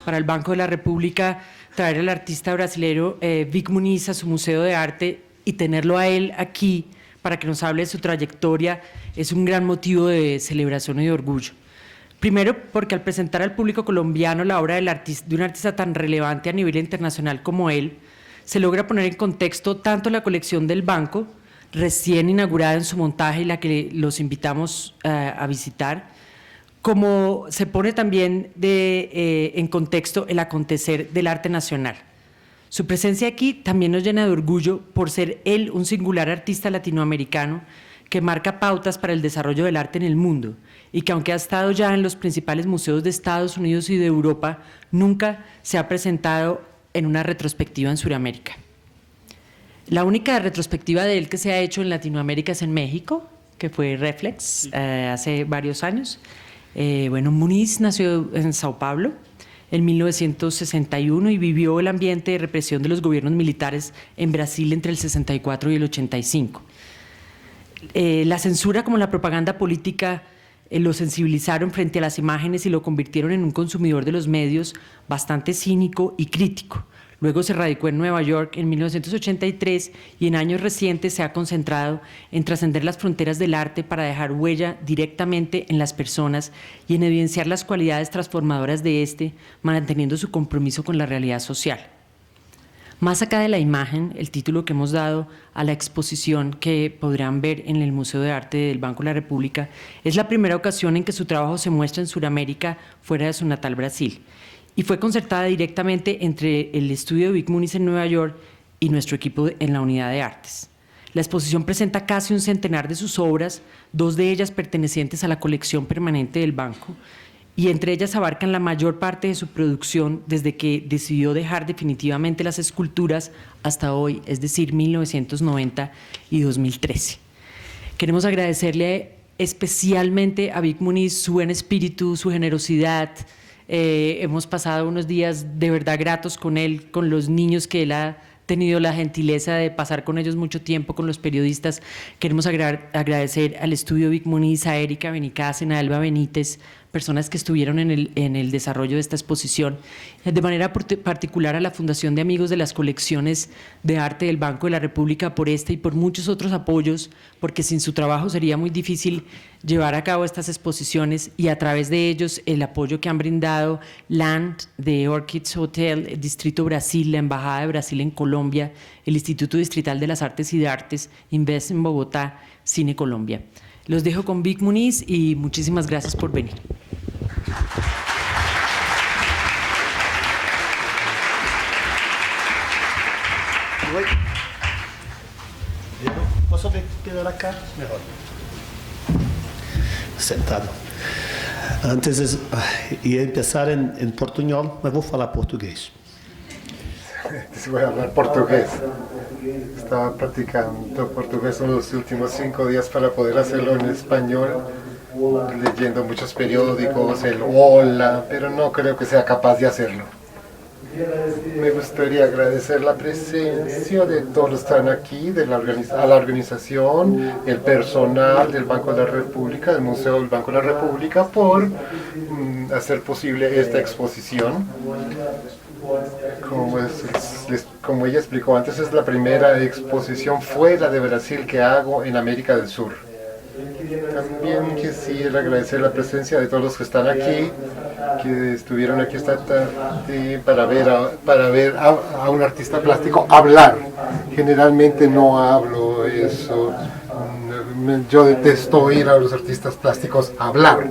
para el Banco de la República traer al artista brasilero Vic Muniz a su Museo de Arte y tenerlo a él aquí para que nos hable de su trayectoria es un gran motivo de celebración y de orgullo. Primero, porque al presentar al público colombiano la obra de un artista tan relevante a nivel internacional como él, se logra poner en contexto tanto la colección del banco, recién inaugurada en su montaje y la que los invitamos a visitar, como se pone también en contexto el acontecer del arte nacional. Su presencia aquí también nos llena de orgullo por ser él un singular artista latinoamericano que marca pautas para el desarrollo del arte en el mundo y que, aunque ha estado ya en los principales museos de Estados Unidos y de Europa, nunca se ha presentado en una retrospectiva en Sudamérica. La única retrospectiva de él que se ha hecho en Latinoamérica es en México, que fue Reflex, hace varios años. Muniz nació en Sao Paulo en 1961 y vivió el ambiente de represión de los gobiernos militares en Brasil entre el 64 y el 85. La censura como la propaganda política lo sensibilizaron frente a las imágenes y lo convirtieron en un consumidor de los medios bastante cínico y crítico. Luego se radicó en Nueva York en 1983 y en años recientes se ha concentrado en trascender las fronteras del arte para dejar huella directamente en las personas y en evidenciar las cualidades transformadoras de este, manteniendo su compromiso con la realidad social. Más acá de la imagen, el título que hemos dado a la exposición que podrán ver en el Museo de Arte del Banco de la República es la primera ocasión en que su trabajo se muestra en Sudamérica fuera de su natal Brasil, y fue concertada directamente entre el estudio de Vic Muniz en Nueva York y nuestro equipo en la Unidad de Artes. La exposición presenta casi un centenar de sus obras, 2 de ellas pertenecientes a la colección permanente del banco, y entre ellas abarcan la mayor parte de su producción desde que decidió dejar definitivamente las esculturas hasta hoy, es decir, 1990 y 2013. Queremos agradecerle especialmente a Vic Muniz su buen espíritu, su generosidad. Hemos pasado unos días de verdad gratos con él, con los niños que él ha tenido la gentileza de pasar con ellos mucho tiempo, con los periodistas. Queremos agradecer al estudio Vic Muniz, a Erika Benicásen, a Elba Benítez, personas que estuvieron en el desarrollo de esta exposición, de manera particular a la Fundación de Amigos de las Colecciones de Arte del Banco de la República por este y por muchos otros apoyos, porque sin su trabajo sería muy difícil llevar a cabo estas exposiciones, y a través de ellos el apoyo que han brindado Land de Orchids Hotel, el Distrito Brasil, la Embajada de Brasil en Colombia, el Instituto Distrital de las Artes y de Artes, Invest en Bogotá, Cine Colombia. Los dejo con Vic Muniz y muchísimas gracias por venir. ¿Posso quedar acá? Mejor. Sentado. Antes ia empezar em portunhol, mas vou falar português. Voy a hablar portugués. Estaba practicando portugués en los últimos 5 días para poder hacerlo en español, leyendo muchos periódicos, el Hola, pero no creo que sea capaz de hacerlo. Me gustaría agradecer la presencia de todos los que están aquí, a la organización, el personal del Banco de la República, del Museo del Banco de la República, por hacer posible esta exposición. Como ella explicó antes, es la primera exposición fuera de Brasil que hago en América del Sur. También quisiera agradecer la presencia de todos los que están aquí, que estuvieron aquí esta tarde para ver a un artista plástico hablar. Generalmente no hablo eso. Yo detesto oír a los artistas plásticos hablar.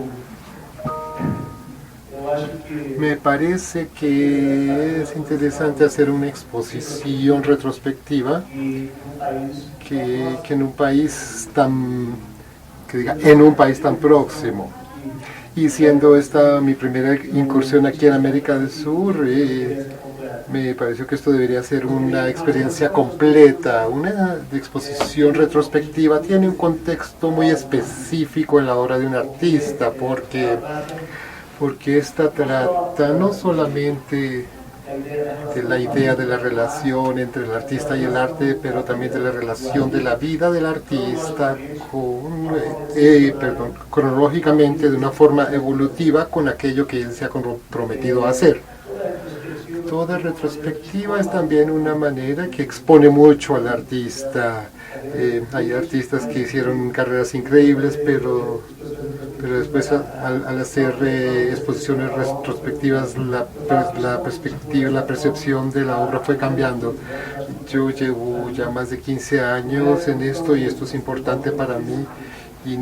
Me parece que es interesante hacer una exposición retrospectiva que en un país tan próximo. Y siendo esta mi primera incursión aquí en América del Sur, me pareció que esto debería ser una experiencia completa. Una exposición retrospectiva tiene un contexto muy específico en la obra de un artista, porque esta trata no solamente de la idea de la relación entre el artista y el arte, pero también de la relación de la vida del artista cronológicamente, de una forma evolutiva, con aquello que él se ha comprometido a hacer. Toda retrospectiva es también una manera que expone mucho al artista. Hay artistas que hicieron carreras increíbles, pero después al hacer exposiciones retrospectivas la perspectiva, la percepción de la obra fue cambiando. Yo llevo ya más de 15 años en esto y esto es importante para mí. Y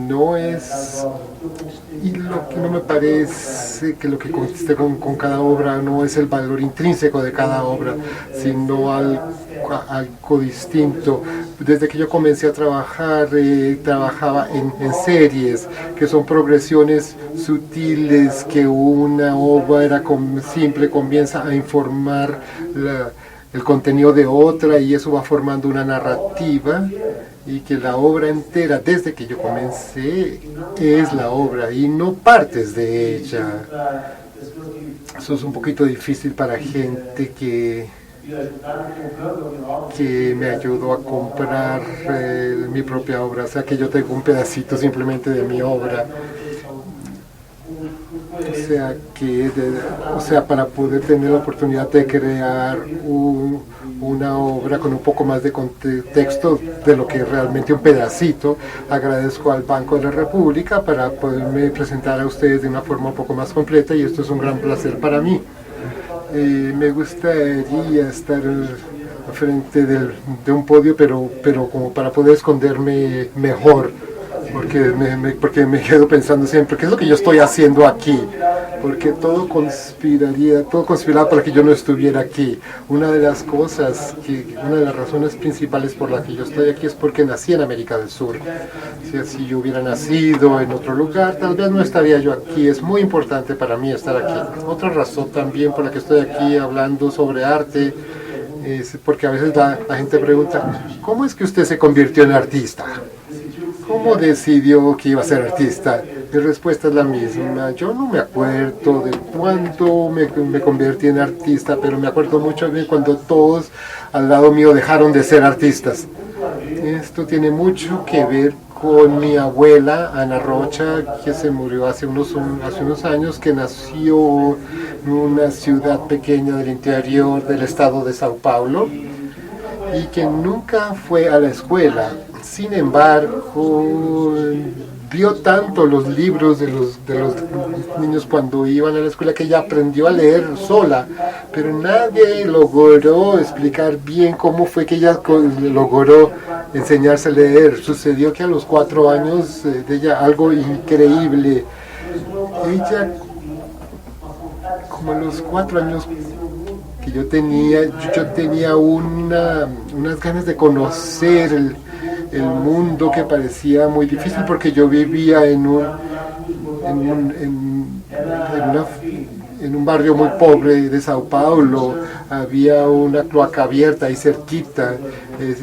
lo que no me parece que lo que consiste con cada obra no es el valor intrínseco de cada obra, sino algo distinto. Desde que yo comencé a trabajar, trabajaba en series, que son progresiones sutiles, que una obra simple comienza a informar el contenido de otra y eso va formando una narrativa. Y que la obra entera, desde que yo comencé, es la obra y no partes de ella. Eso es un poquito difícil para gente que me ayudó a comprar mi propia obra, o sea que yo tengo un pedacito simplemente de mi obra. O sea, para poder tener la oportunidad de crear una obra con un poco más de contexto de lo que es realmente un pedacito, agradezco al Banco de la República para poderme presentar a ustedes de una forma un poco más completa y esto es un gran placer para mí. Me gustaría estar frente de un podio, pero como para poder esconderme mejor. Porque me quedo pensando siempre, ¿qué es lo que yo estoy haciendo aquí? Porque todo conspiraba para que yo no estuviera aquí. Una de las razones principales por las que yo estoy aquí es porque nací en América del Sur. Si yo hubiera nacido en otro lugar, tal vez no estaría yo aquí. Es muy importante para mí estar aquí. Otra razón también por la que estoy aquí hablando sobre arte es porque a veces la gente pregunta, ¿cómo es que usted se convirtió en artista? ¿Cómo decidió que iba a ser artista? Mi respuesta es la misma. Yo no me acuerdo de cuándo me convertí en artista, pero me acuerdo mucho bien cuando todos al lado mío dejaron de ser artistas. Esto tiene mucho que ver con mi abuela, Ana Rocha, que se murió hace unos años, que nació en una ciudad pequeña del interior del estado de Sao Paulo y que nunca fue a la escuela. Sin embargo, vio tanto los libros de los niños cuando iban a la escuela que ella aprendió a leer sola, pero nadie logró explicar bien cómo fue que ella logró enseñarse a leer. Sucedió que a los 4 años de ella, algo increíble, ella, como a los 4 años que yo tenía unas ganas de conocer el mundo que parecía muy difícil porque yo vivía en un barrio muy pobre de Sao Paulo, había una cloaca abierta ahí cerquita. Es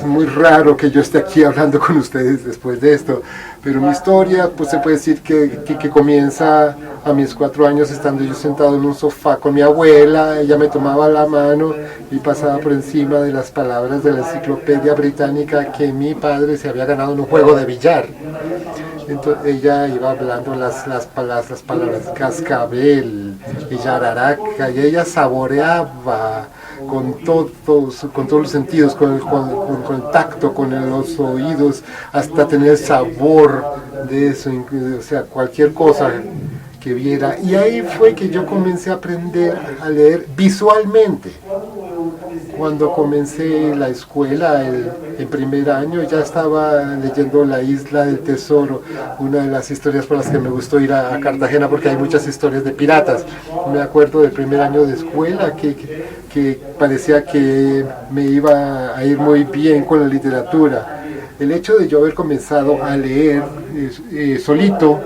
muy raro que yo esté aquí hablando con ustedes después de esto, pero mi historia pues se puede decir que comienza a mis 4 años estando yo sentado en un sofá con mi abuela. Ella me tomaba la mano y pasaba por encima de las palabras de la enciclopedia británica que mi padre se había ganado en un juego de billar. Entonces ella iba hablando las palabras cascabel y yararaca y ella saboreaba con todos los sentidos, con el tacto, con los oídos, hasta tener sabor de eso, o sea, cualquier cosa que viera. Y ahí fue que yo comencé a aprender a leer visualmente. Cuando comencé la escuela, en primer año, ya estaba leyendo La Isla del Tesoro, una de las historias por las que me gustó ir a Cartagena, porque hay muchas historias de piratas. Me acuerdo del primer año de escuela que parecía que me iba a ir muy bien con la literatura. El hecho de yo haber comenzado a leer solito,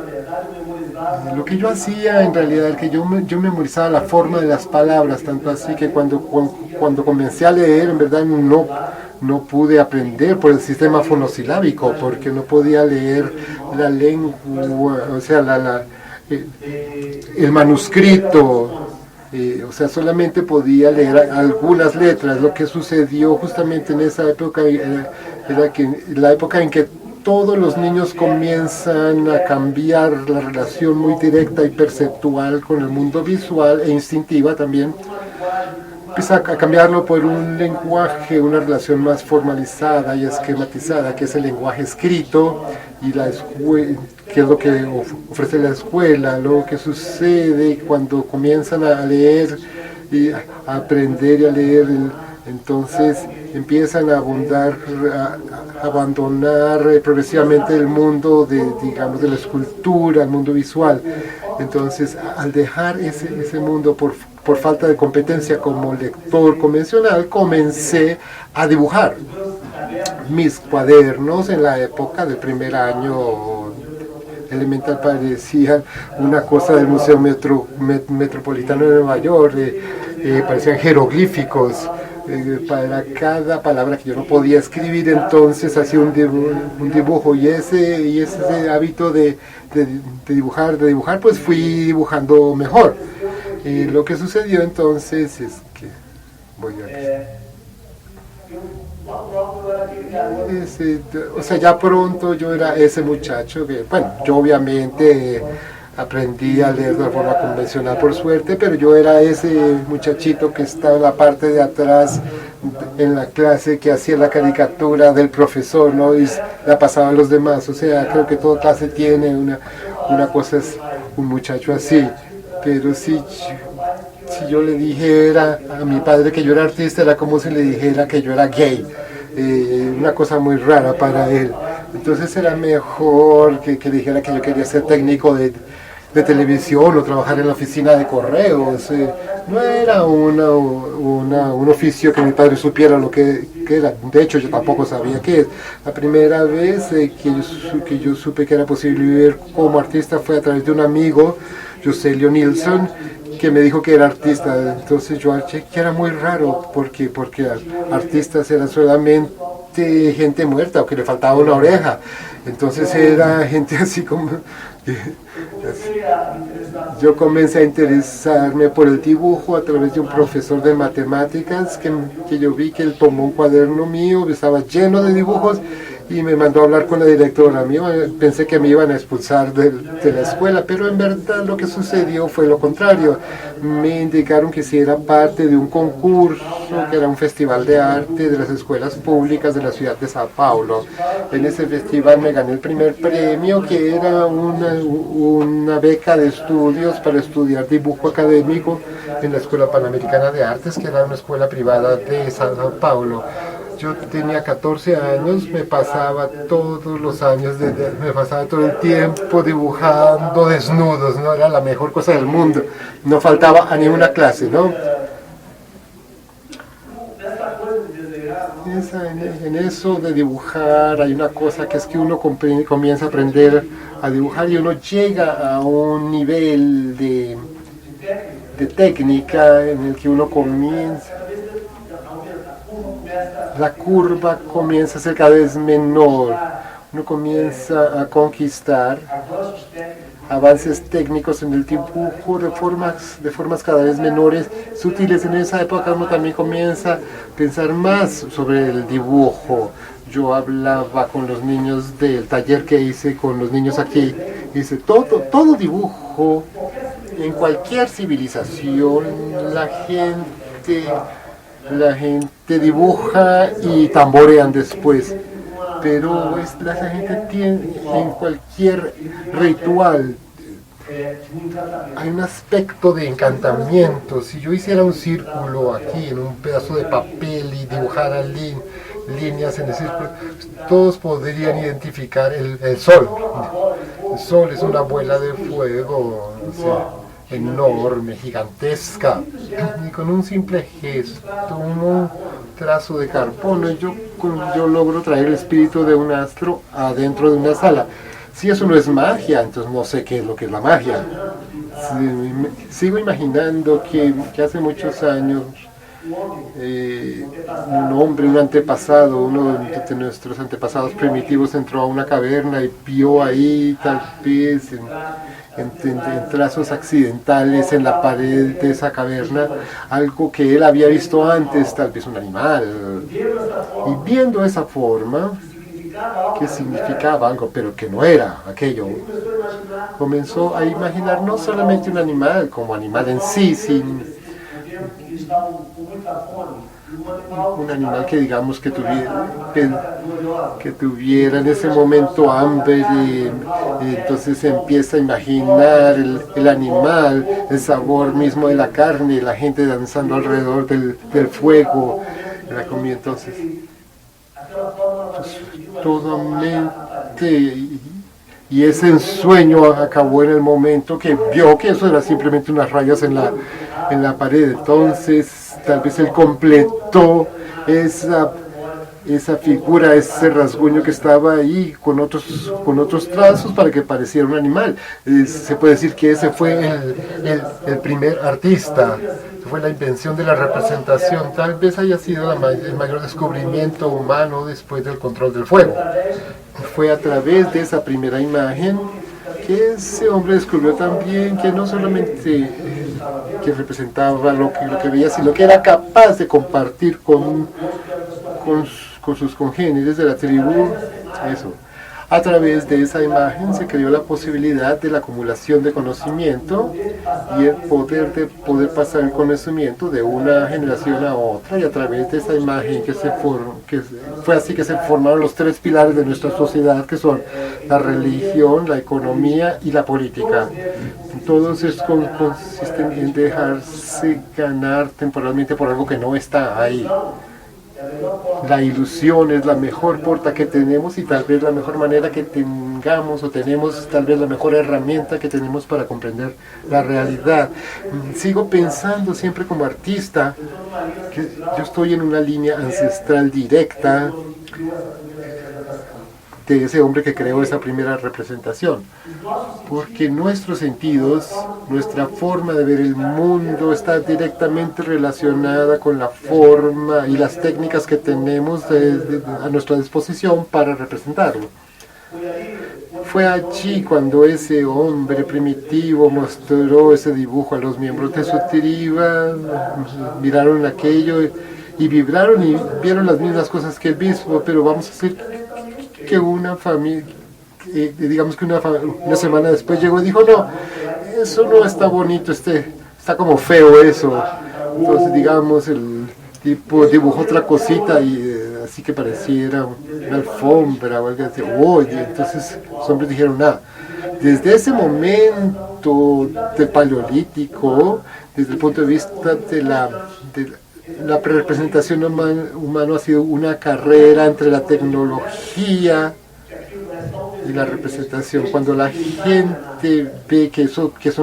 lo que yo hacía en realidad es que yo memorizaba la forma de las palabras, tanto así que cuando comencé a leer, en verdad no pude aprender por el sistema fonosilábico, porque no podía leer la lengua, o sea, el manuscrito, o sea, solamente podía leer algunas letras. Lo que sucedió justamente en esa época era que la época en que todos los niños comienzan a cambiar la relación muy directa y perceptual con el mundo visual e instintiva también. Empieza a cambiarlo por un lenguaje, una relación más formalizada y esquematizada, que es el lenguaje escrito y que es lo que ofrece la escuela, lo que sucede cuando comienzan a leer y a aprender y a leer. Entonces empiezan a abandonar progresivamente el mundo digamos, de la escultura, el mundo visual. Entonces, al dejar ese mundo por falta de competencia como lector convencional, comencé a dibujar. Mis cuadernos en la época del primer año elemental parecían una cosa del Museo Metropolitano de Nueva York, parecían jeroglíficos. Para cada palabra que yo no podía escribir, entonces hacía un dibujo, y ese hábito de dibujar, pues fui dibujando mejor. Lo que sucedió entonces es que o sea, ya pronto yo era ese muchacho que, bueno, yo obviamente aprendí a leer de forma convencional por suerte, pero yo era ese muchachito que estaba en la parte de atrás en la clase, que hacía la caricatura del profesor, ¿no? Y la pasaba a los demás. O sea, creo que toda clase tiene una cosa, es un muchacho así. Pero si yo le dijera a mi padre que yo era artista, era como si le dijera que yo era gay. Una cosa muy rara para él. Entonces era mejor que dijera que yo quería ser técnico de televisión o trabajar en la oficina de correos. No era un oficio que mi padre supiera lo que era. De hecho, yo tampoco sabía qué es. La primera vez que yo supe que era posible vivir como artista fue a través de un amigo, Joselio Nilsson, que me dijo que era artista. Entonces yo aché que era muy raro, porque artistas eran solamente gente muerta o que le faltaba una oreja. Entonces era gente así como... Yo comencé a interesarme por el dibujo a través de un profesor de matemáticas que yo vi que él tomó un cuaderno mío, estaba lleno de dibujos, y me mandó a hablar con la directora. Pensé que me iban a expulsar de la escuela, pero en verdad lo que sucedió fue lo contrario. Me indicaron que si era parte de un concurso, que era un festival de arte de las escuelas públicas de la ciudad de Sao Paulo. En ese festival me gané el primer premio, que era una beca de estudios para estudiar dibujo académico en la Escuela Panamericana de Artes, que era una escuela privada de Sao Paulo. Yo tenía 14 años, me pasaba todos los años, me pasaba todo el tiempo dibujando desnudos, ¿no? Era la mejor cosa del mundo, no faltaba a ninguna clase, ¿no? En eso de dibujar hay una cosa que es que uno comienza a aprender a dibujar y uno llega a un nivel de técnica en el que uno comienza... La curva comienza a ser cada vez menor, uno comienza a conquistar avances técnicos en el dibujo de formas cada vez menores, sutiles. En esa época uno también comienza a pensar más sobre el dibujo. Yo hablaba con los niños del taller que hice con los niños aquí, y dice, todo dibujo, en cualquier civilización, la gente dibuja y tamborean después, pero la gente tiene, en cualquier ritual hay un aspecto de encantamiento. Si yo hiciera un círculo aquí en un pedazo de papel y dibujara líneas en el círculo, todos podrían identificar el sol. El sol es una bola de fuego, o sea, enorme, gigantesca, y con un simple gesto, un trazo de carbono, yo logro traer el espíritu de un astro adentro de una sala. Si eso no es magia, entonces no sé qué es lo que es la magia. Sigo imaginando que hace muchos años un antepasado, uno de nuestros antepasados primitivos entró a una caverna y vio ahí, tal vez en trazos accidentales en la pared de esa caverna, algo que él había visto antes, tal vez un animal. Y viendo esa forma, que significaba algo, pero que no era aquello. Comenzó a imaginar no solamente un animal como animal en sí, sino un animal que digamos que tuviera en ese momento hambre, y entonces empieza a imaginar el animal, el sabor mismo de la carne, la gente danzando alrededor del fuego, la comida. Entonces totalmente, y ese ensueño acabó en el momento que vio que eso era simplemente unas rayas en la pared. Entonces tal vez él completó esa figura, ese rasguño que estaba ahí con otros trazos para que pareciera un animal. Se puede decir que ese fue el primer artista, fue la invención de la representación. Tal vez haya sido el mayor descubrimiento humano después del control del fuego. Fue a través de esa primera imagen que ese hombre descubrió también que no solamente que representaba lo que veía, sino que era capaz de compartir con sus congéneres de la tribu eso. A través de esa imagen se creó la posibilidad de la acumulación de conocimiento y el poder de poder pasar el conocimiento de una generación a otra, y a través de esa imagen que fue así que se formaron los tres pilares de nuestra sociedad, que son la religión, la economía y la política. Todos estos consisten en dejarse ganar temporalmente por algo que no está ahí. La ilusión es la mejor puerta que tenemos, y tal vez la mejor manera que tengamos, o tenemos tal vez la mejor herramienta que tenemos para comprender la realidad. Sigo pensando siempre como artista que yo estoy en una línea ancestral directa de ese hombre que creó esa primera representación, porque nuestros sentidos, nuestra forma de ver el mundo está directamente relacionada con la forma y las técnicas que tenemos a nuestra disposición para representarlo. Fue allí cuando ese hombre primitivo mostró ese dibujo a los miembros de su tribu, miraron aquello y vibraron y vieron las mismas cosas que él mismo, pero vamos a decir que una familia, digamos que una semana después llegó y dijo, no, eso no está bonito, está como feo eso. Entonces digamos el tipo dibujó otra cosita y así que pareciera una alfombra o algo así. Entonces los hombres dijeron, desde ese momento del paleolítico, desde el punto de vista de la representación humana ha sido una carrera entre la tecnología y la representación. Cuando la gente ve que eso es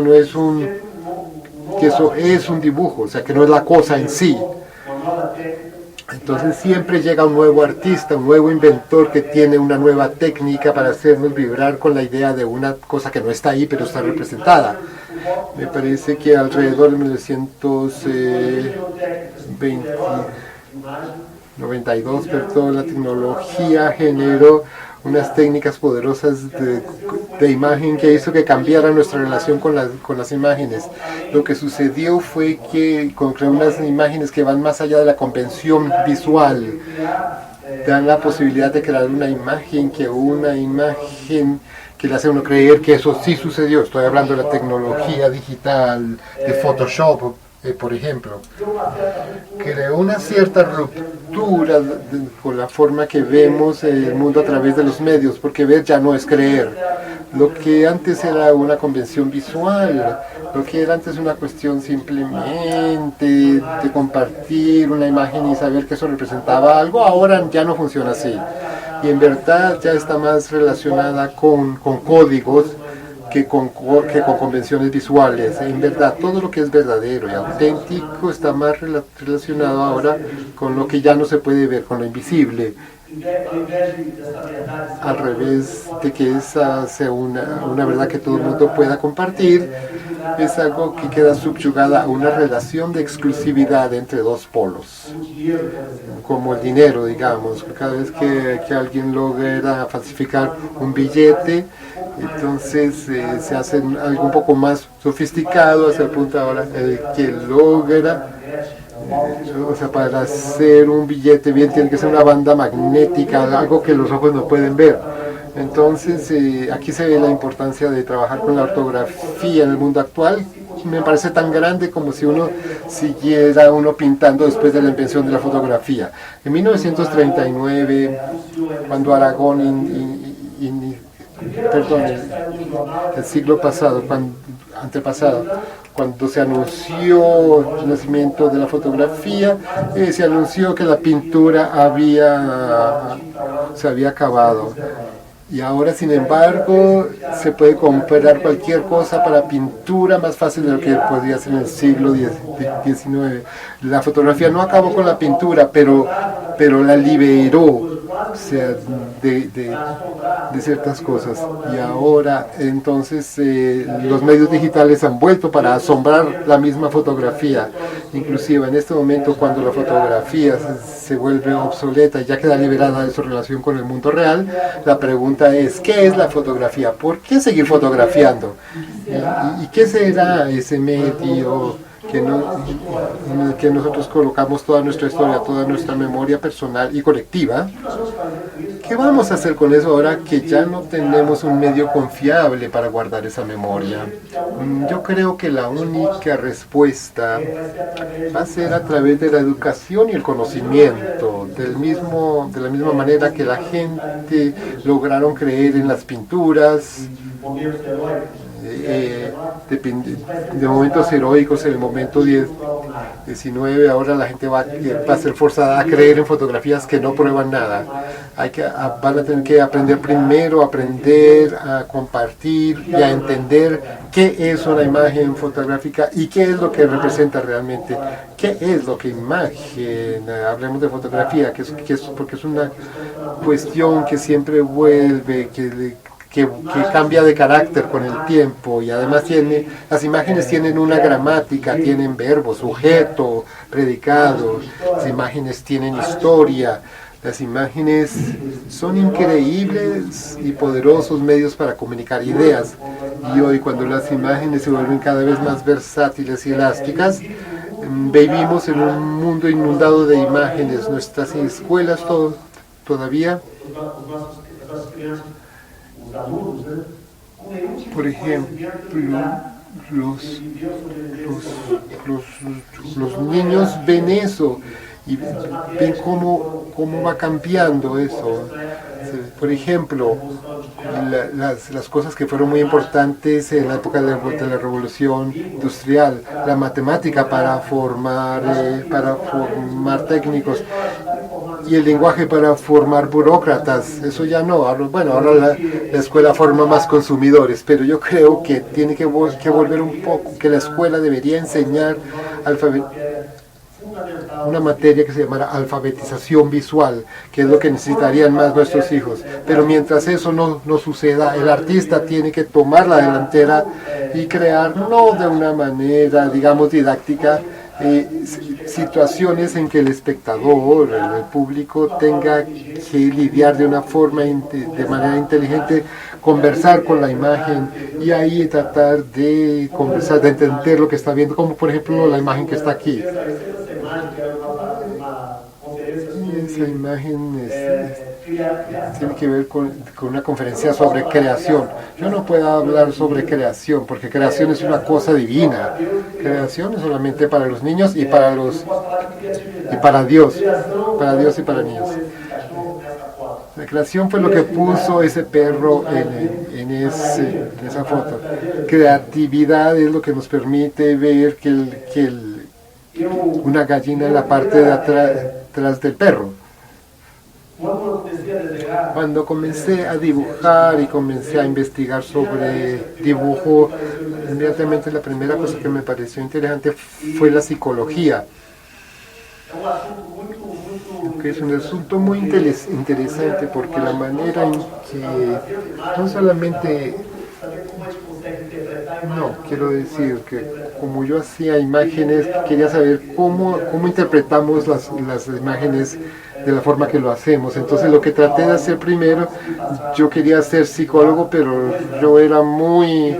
un dibujo, o sea, que no es la cosa en sí, entonces siempre llega un nuevo artista, un nuevo inventor que tiene una nueva técnica para hacernos vibrar con la idea de una cosa que no está ahí, pero está representada. Me parece que alrededor de 1992, la tecnología generó unas técnicas poderosas de imagen que hizo que cambiara nuestra relación con las imágenes. Lo que sucedió fue que con unas imágenes que van más allá de la convención visual, dan la posibilidad de crear una imagen que le hace a uno creer que eso sí sucedió. Estoy hablando de la tecnología digital, de Photoshop, por ejemplo. Creó una cierta ruptura con la forma que vemos el mundo a través de los medios, porque ver ya no es creer. Lo que antes era una convención visual, lo que era antes una cuestión simplemente de compartir una imagen y saber que eso representaba algo, ahora ya no funciona así. Y en verdad ya está más relacionada con códigos que con convenciones visuales. En verdad, todo lo que es verdadero y auténtico está más relacionado ahora con lo que ya no se puede ver, con lo invisible. Al revés de que esa sea una verdad que todo el mundo pueda compartir, es algo que queda subyugada a una relación de exclusividad entre dos polos, como el dinero, digamos. Cada vez que alguien logra falsificar un billete, entonces se hace algo un poco más sofisticado, hasta el punto ahora el que logra O sea, para hacer un billete bien tiene que ser una banda magnética, algo que los ojos no pueden ver. Entonces, aquí se ve la importancia de trabajar con la ortografía en el mundo actual. Me parece tan grande como si uno siguiera pintando después de la invención de la fotografía. En 1939, cuando Aragón, perdón, el siglo pasado, antepasado, cuando se anunció el nacimiento de la fotografía, se anunció que la pintura se había acabado. Y ahora, sin embargo, se puede comprar cualquier cosa para pintura más fácil de lo que podía ser en el siglo XIX. La fotografía no acabó con la pintura, pero la liberó, o sea, de ciertas cosas. Y ahora, entonces, los medios digitales han vuelto para asombrar la misma fotografía. Inclusive en este momento, cuando la fotografía se vuelve obsoleta y ya queda liberada de su relación con el mundo real, la pregunta es, ¿qué es la fotografía? ¿Por qué seguir fotografiando? ¿Y qué será ese medio en el que nosotros colocamos toda nuestra historia, toda nuestra memoria personal y colectiva? ¿Qué vamos a hacer con eso ahora que ya no tenemos un medio confiable para guardar esa memoria? Yo creo que la única respuesta va a ser a través de la educación y el conocimiento, de la misma manera que la gente lograron creer en las pinturas, de momentos heroicos en el momento 19, ahora la gente va a ser forzada a creer en fotografías que no prueban nada. Van a tener que aprender primero, a compartir y a entender qué es una imagen fotográfica y qué es lo que representa realmente, qué es lo que imagen. Hablemos de fotografía, porque es una cuestión que siempre vuelve, que cambia de carácter con el tiempo, y además las imágenes tienen una gramática, tienen verbo, sujeto, predicado, las imágenes tienen historia, las imágenes son increíbles y poderosos medios para comunicar ideas, y hoy, cuando las imágenes se vuelven cada vez más versátiles y elásticas, vivimos en un mundo inundado de imágenes. Nuestras escuelas todavía, por ejemplo, los niños ven eso y ven cómo va cambiando eso. Por ejemplo, las cosas que fueron muy importantes en la época de la Revolución Industrial, la matemática para formar técnicos, y el lenguaje para formar burócratas. Eso ya no. Ahora la escuela forma más consumidores, pero yo creo que tiene que volver un poco, que la escuela debería enseñar una materia que se llamará alfabetización visual, que es lo que necesitarían más nuestros hijos. Pero mientras eso no suceda, el artista tiene que tomar la delantera y crear, no de una manera, digamos, didáctica, situaciones en que el espectador, el público, tenga que lidiar de manera inteligente, conversar con la imagen, y ahí tratar de conversar, de entender lo que está viendo, como por ejemplo la imagen que está aquí. Esa imagen tiene que ver con una conferencia sobre creación. Yo no puedo hablar sobre creación, porque creación es una cosa divina. Creación es solamente para los niños y para Dios y para niños. La creación fue lo que puso ese perro en esa foto. Creatividad es lo que nos permite ver que una gallina en la parte de atrás del perro. Cuando comencé a dibujar y comencé a investigar sobre dibujo, inmediatamente la primera cosa que me pareció interesante fue la psicología, que es un asunto muy interesante, porque la manera en que no solamente, quiero decir que como yo hacía imágenes, quería saber cómo interpretamos las imágenes de la forma que lo hacemos. Entonces lo que traté de hacer primero, yo quería ser psicólogo, pero yo era muy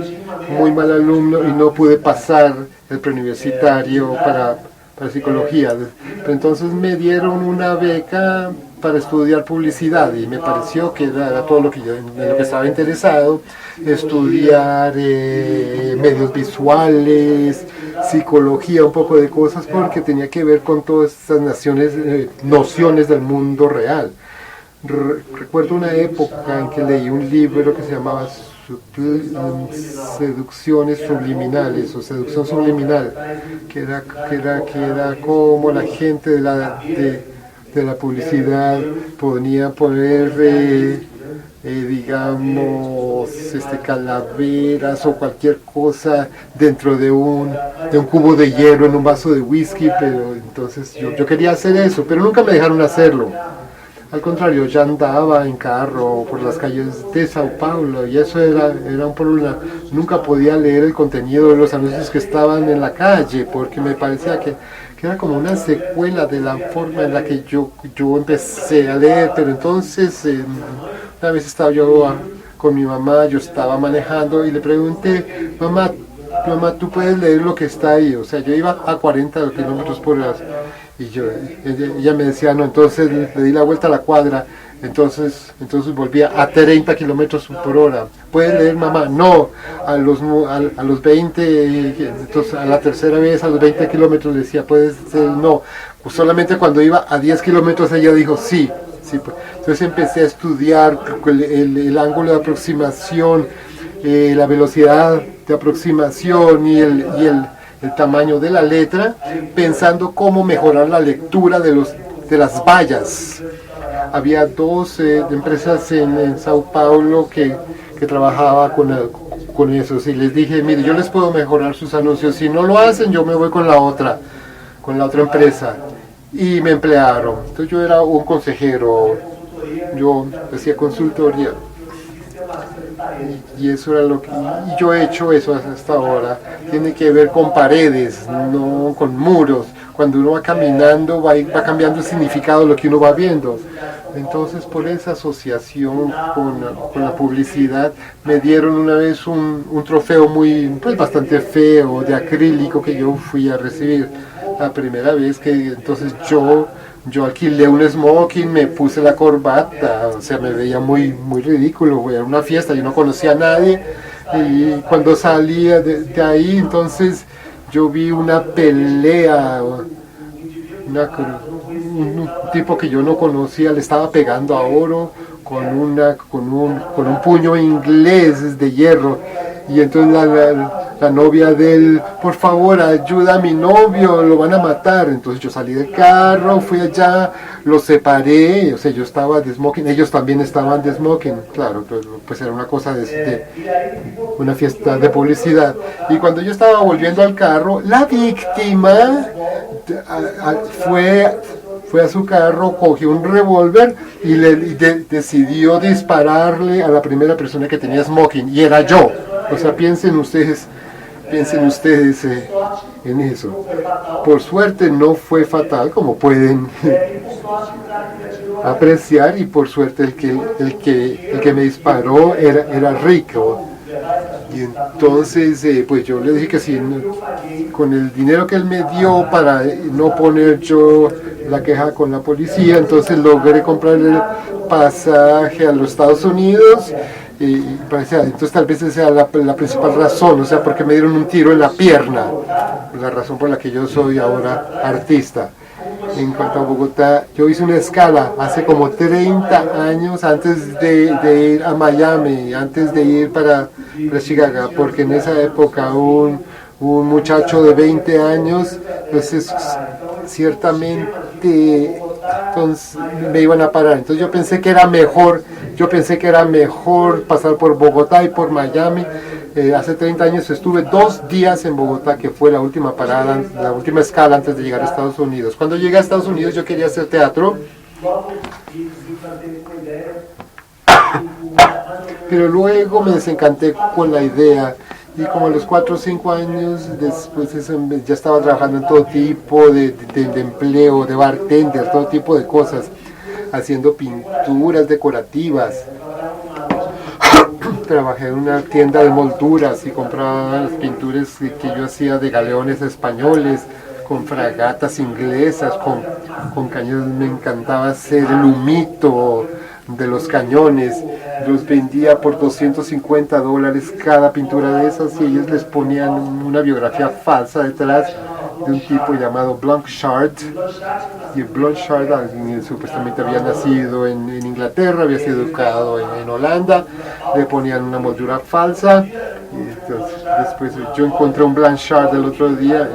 mal alumno y no pude pasar el preuniversitario para para psicología. Pero entonces me dieron una beca para estudiar publicidad y me pareció que era todo lo que yo, en lo que estaba interesado, estudiar medios visuales, psicología, un poco de cosas, porque tenía que ver con todas estas nociones del mundo real. Recuerdo una época en que leí un libro que se llamaba Seducciones Subliminales o Seducción Subliminal, que era como la gente de la publicidad podía poner digamos calaveras o cualquier cosa dentro de un cubo de hielo en un vaso de whisky, pero entonces yo quería hacer eso, pero nunca me dejaron hacerlo. Al contrario, ya andaba en carro por las calles de Sao Paulo y eso era un problema. Nunca podía leer el contenido de los anuncios que estaban en la calle porque me parecía que era como una secuela de la forma en la que yo empecé a leer. Pero entonces, una vez estaba yo con mi mamá, yo estaba manejando y le pregunté, mamá, ¿tú puedes leer lo que está ahí? O sea, yo iba a 40 kilómetros por hora. Y ella me decía, no, entonces le di la vuelta a la cuadra, entonces volvía a 30 kilómetros por hora. ¿Puedes leer, mamá? No, a los 20, entonces a la tercera vez, a los 20 kilómetros decía, puedes leer, no. Pues solamente cuando iba a 10 kilómetros ella dijo, sí. Pues. Entonces empecé a estudiar el ángulo de aproximación, la velocidad de aproximación y el tamaño de la letra, pensando cómo mejorar la lectura de las vallas. Había dos empresas en Sao Paulo que trabajaba con eso, y les dije, mire, yo les puedo mejorar sus anuncios, si no lo hacen yo me voy con la otra empresa, y me emplearon. Entonces yo era un consejero, yo hacía consultoría. Y eso era lo que yo he hecho eso hasta ahora. Tiene que ver con paredes, no con muros. Cuando uno va caminando va cambiando el significado de lo que uno va viendo. Entonces, por esa asociación con la publicidad, me dieron una vez un trofeo bastante feo de acrílico que yo fui a recibir. La primera vez que entonces yo alquilé un smoking, me puse la corbata, o sea, me veía muy ridículo, era una fiesta, yo no conocía a nadie, y cuando salía de ahí, entonces yo vi una pelea, un tipo que yo no conocía, le estaba pegando a oro con un puño inglés de hierro, y entonces la novia de él, por favor, ayuda a mi novio, lo van a matar. Entonces yo salí del carro, fui allá, los separé, o sea, yo estaba de smoking, ellos también estaban de smoking, claro, pues era una cosa de una fiesta de publicidad. Y cuando yo estaba volviendo al carro, la víctima fue a su carro, cogió un revólver y decidió dispararle a la primera persona que tenía smoking, y era yo. O sea, piensen ustedes en eso. Por suerte no fue fatal, como pueden apreciar, y por suerte el que me disparó era rico. Y entonces pues yo le dije que sí, con el dinero que él me dio para no poner yo la queja con la policía, entonces logré comprarle el pasaje a los Estados Unidos. Y entonces tal vez esa sea la principal razón, o sea, porque me dieron un tiro en la pierna, la razón por la que yo soy ahora artista. En cuanto a Bogotá, yo hice una escala hace como 30 años antes de ir a Miami, antes de ir para Chicago, porque en esa época un muchacho de 20 años, entonces ciertamente entonces me iban a parar. Entonces yo pensé que era mejor pasar por Bogotá y por Miami. Hace 30 años estuve 2 días en Bogotá, que fue la última parada, la última escala antes de llegar a Estados Unidos. Cuando llegué a Estados Unidos yo quería hacer teatro, pero luego me desencanté con la idea, y como a los 4 o 5 años después ya estaba trabajando en todo tipo de empleo, de bartender, todo tipo de cosas, haciendo pinturas decorativas. Trabajé en una tienda de molduras y compraba las pinturas que yo hacía de galeones españoles, con fragatas inglesas, con cañones. Me encantaba hacer el humito de los cañones. Los vendía por $250 cada pintura de esas y ellos les ponían una biografía falsa detrás de un tipo llamado Blanchard. Y Blanchard supuestamente había nacido en Inglaterra, había sido educado en Holanda, le ponían una moldura falsa. Y entonces, después yo encontré un Blanchard el otro día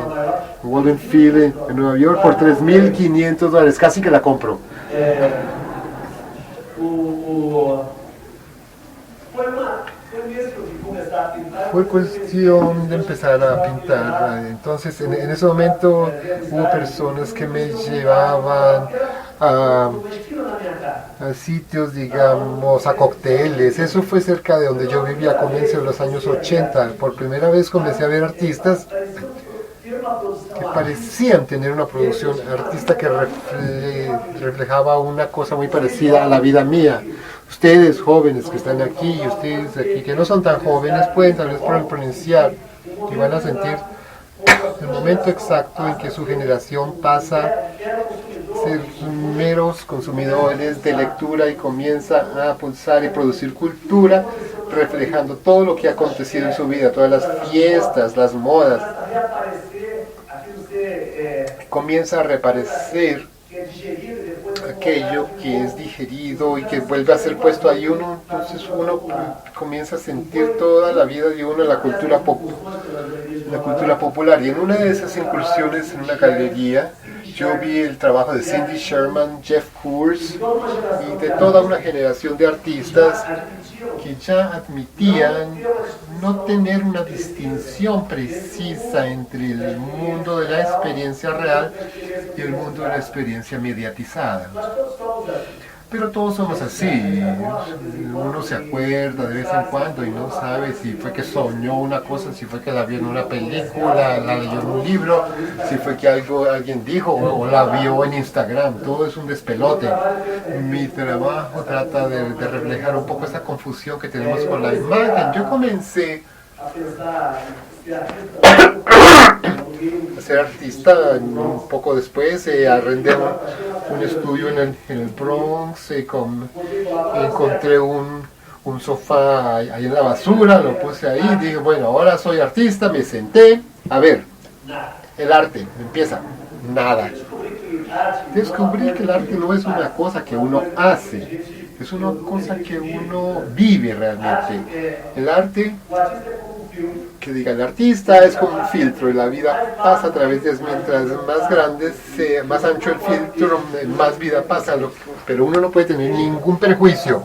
en Walden Field en Nueva York por $3.500, casi que la compro. Fue cuestión de empezar a pintar. Entonces, en ese momento hubo personas que me llevaban a sitios, digamos, a cócteles. Eso fue cerca de donde yo vivía a comienzos de los años 80. Por primera vez comencé a ver artistas que parecían tener una producción, artista que reflejaba una cosa muy parecida a la vida mía. Ustedes jóvenes que están aquí y ustedes aquí que no son tan jóvenes pueden tal vez pronunciar y van a sentir el momento exacto en que su generación pasa a ser meros consumidores de lectura y comienza a pulsar y producir cultura reflejando todo lo que ha acontecido en su vida, todas las fiestas, las modas. Comienza a reaparecer aquello que es digerido y que vuelve a ser puesto ahí uno, entonces uno comienza a sentir toda la vida de uno en la cultura popular. Y en una de esas incursiones en una galería yo vi el trabajo de Cindy Sherman, Jeff Koons y de toda una generación de artistas que ya admitían no tener una distinción precisa entre el mundo de la experiencia real y el mundo de la experiencia mediatizada. Pero todos somos así, uno se acuerda de vez en cuando y no sabe si fue que soñó una cosa, si fue que la vio en una película, la leyó en un libro, si fue que alguien dijo o la vio en Instagram. Todo es un despelote. Mi trabajo trata de reflejar un poco esa confusión que tenemos con la imagen. Yo comencé a ser artista un poco después, arrendé un estudio en el Bronx, encontré un sofá ahí en la basura, lo puse ahí, dije, bueno, ahora soy artista, me senté, a ver, el arte, empieza, nada. Descubrí que el arte no es una cosa que uno hace, es una cosa que uno vive realmente. El arte, que diga el artista, es como un filtro y la vida pasa a través de, mientras más grande, más ancho el filtro, más vida pasa, pero uno no puede tener ningún prejuicio.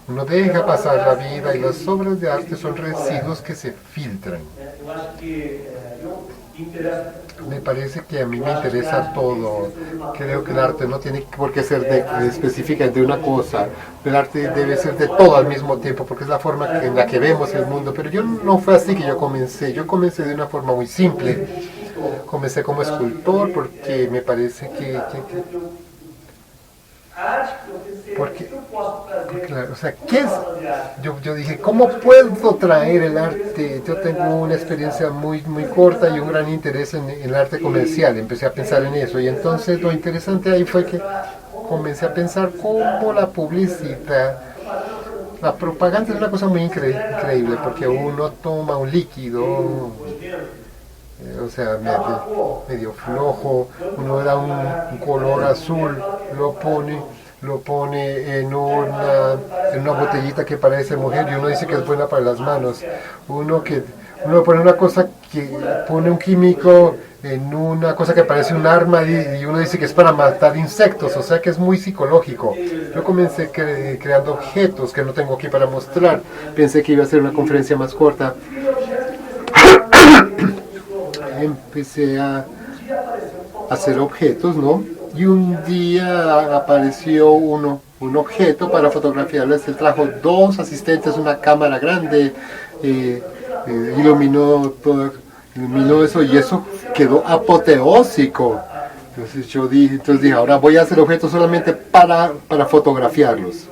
Uno deja pasar la vida y las obras de arte son residuos que se filtran. Me parece que a mí me interesa todo. Creo que el arte no tiene por qué ser específicamente de una cosa. El arte debe ser de todo al mismo tiempo, porque es la forma en la que vemos el mundo. Pero yo no fue así que yo comencé. Yo comencé de una forma muy simple. Comencé como escultor porque me parece que claro, o sea, ¿qué es? Yo dije, ¿cómo puedo traer el arte? Yo tengo una experiencia muy corta y un gran interés en el arte comercial. Empecé a pensar en eso y entonces lo interesante ahí fue que comencé a pensar cómo la publicidad, la propaganda es una cosa muy increíble porque uno toma un líquido, o sea, medio flojo, uno da un color azul, lo pone en una botellita que parece mujer y uno dice que es buena para las manos. Uno pone una cosa que pone un químico en una cosa que parece un arma y uno dice que es para matar insectos, o sea que es muy psicológico. Yo comencé creando objetos que no tengo aquí para mostrar. Pensé que iba a ser una conferencia más corta. Empecé a hacer objetos, ¿no? Y un día apareció un objeto para fotografiarlo. Se trajo 2 asistentes, una cámara grande, iluminó eso y eso quedó apoteósico. Entonces dije, ahora voy a hacer objetos solamente para fotografiarlos.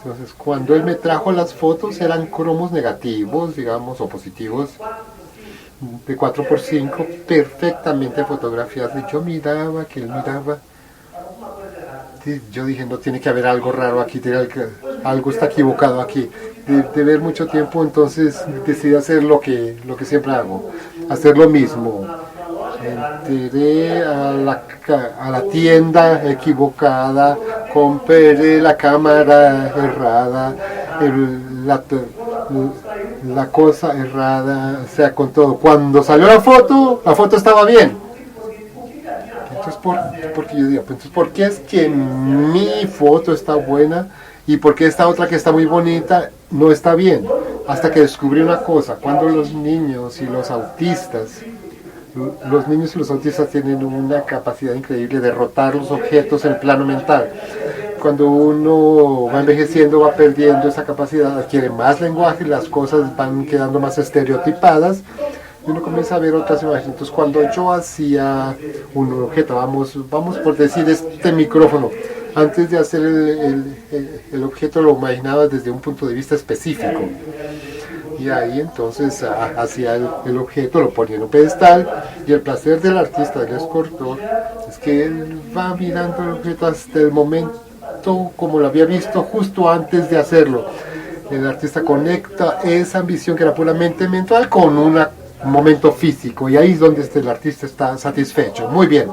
Entonces cuando él me trajo las fotos eran cromos negativos, digamos, o positivos. de 4x5, perfectamente fotografiadas. Y yo miraba, que él miraba. Sí, yo dije, no, tiene que haber algo raro aquí, algo está equivocado aquí. De ver mucho tiempo, entonces decidí hacer lo que siempre hago, hacer lo mismo. Entré a la tienda equivocada, compré la cámara errada, la cosa errada, o sea, con todo. Cuando salió la foto estaba bien. Entonces, porque yo digo, entonces, ¿por qué es que mi foto está buena y por qué esta otra que está muy bonita no está bien? Hasta que descubrí una cosa, cuando los niños y los autistas tienen una capacidad increíble de rotar los objetos en plano mental. Cuando uno va envejeciendo, va perdiendo esa capacidad, adquiere más lenguaje, las cosas van quedando más estereotipadas y uno comienza a ver otras imágenes. Entonces, cuando yo hacía un objeto, vamos por decir este micrófono, antes de hacer el objeto lo imaginaba desde un punto de vista específico. Y ahí entonces hacía el objeto, lo ponía en un pedestal, y el placer del artista, del escultor, es que él va mirando el objeto hasta el momento como lo había visto justo antes de hacerlo. El artista conecta esa ambición que era puramente mental con un momento físico, y ahí es donde el artista está satisfecho. Muy bien.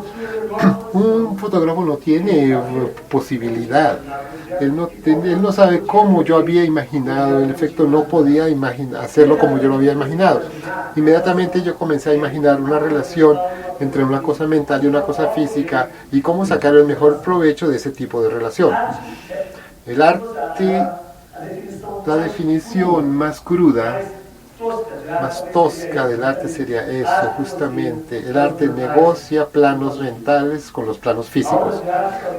Un fotógrafo no tiene posibilidad. Él no sabe cómo yo había imaginado, en efecto no podía hacerlo como yo lo había imaginado. Inmediatamente yo comencé a imaginar una relación entre una cosa mental y una cosa física y cómo sacar el mejor provecho de ese tipo de relación. El arte, la definición más cruda, más tosca del arte sería eso, justamente. El arte negocia planos mentales con los planos físicos.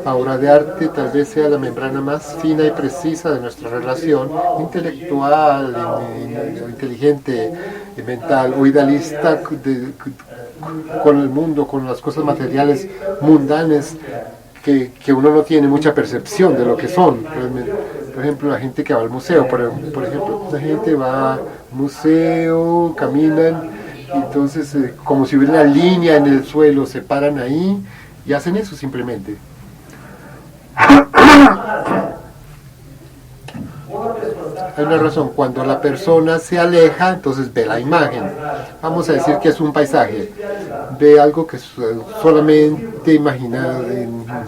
Ahora, de arte tal vez sea la membrana más fina y precisa de nuestra relación intelectual, inteligente, mental o idealista con el mundo, con las cosas materiales mundanas que uno no tiene mucha percepción de lo que son. Por ejemplo, la gente que va al museo, por ejemplo, la gente va al museo, caminan, entonces como si hubiera una línea en el suelo, se paran ahí y hacen eso simplemente. Hay una razón, cuando la persona se aleja, entonces ve la imagen. Vamos a decir que es un paisaje, ve algo que es solamente imaginado,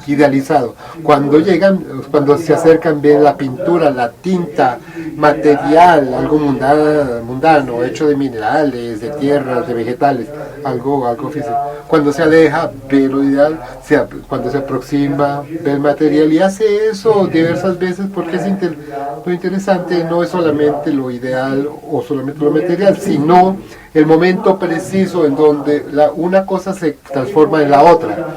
idealizado. Cuando llegan, cuando se acercan, ven la pintura, la tinta, material, algo mundano, hecho de minerales, de tierras, de vegetales, algo físico. Cuando se aleja, ve lo ideal, cuando se aproxima, ve el material y hace eso diversas veces porque lo interesante no es solamente lo ideal o solamente lo material, sino el momento preciso en donde una cosa se transforma en la otra.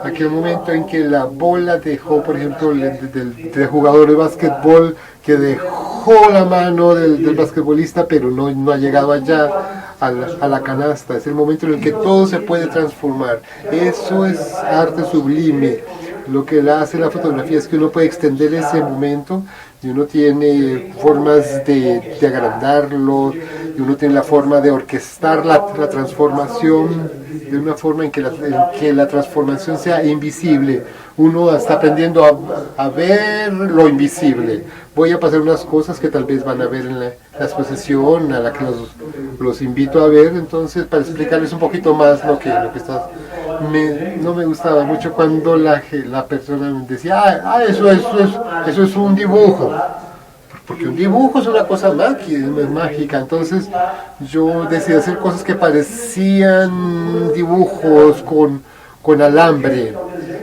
Aquel momento en que la bola dejó, por ejemplo, del jugador de básquetbol, que dejó la mano del basquetbolista, pero no ha llegado allá a la canasta. Es el momento en el que todo se puede transformar. Eso es arte sublime. Lo que hace la fotografía es que uno puede extender ese momento y uno tiene formas de agrandarlo, y uno tiene la forma de orquestar la transformación de una forma en que la transformación sea invisible. Uno está aprendiendo a ver lo invisible. Voy a pasar unas cosas que tal vez van a ver en la exposición a la que los invito a ver, entonces para explicarles un poquito más lo que está. No me gustaba mucho cuando la persona me decía, eso es un dibujo. Porque un dibujo es una cosa mágica. Entonces yo decidí hacer cosas que parecían dibujos con alambre.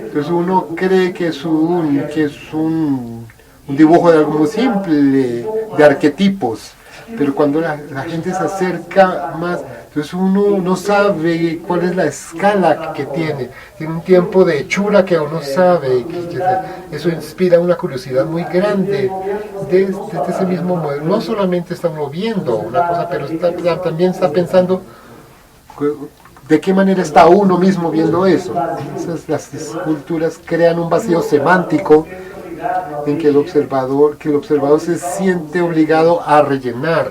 Entonces uno cree que es un dibujo de algo muy simple, de arquetipos. Pero cuando la gente se acerca más, entonces uno no sabe cuál es la escala que tiene. Tiene un tiempo de hechura que uno sabe. Eso inspira una curiosidad muy grande desde ese mismo modelo. No solamente está uno viendo una cosa, pero también está pensando de qué manera está uno mismo viendo eso. Entonces, las esculturas crean un vacío semántico en que el observador se siente obligado a rellenar.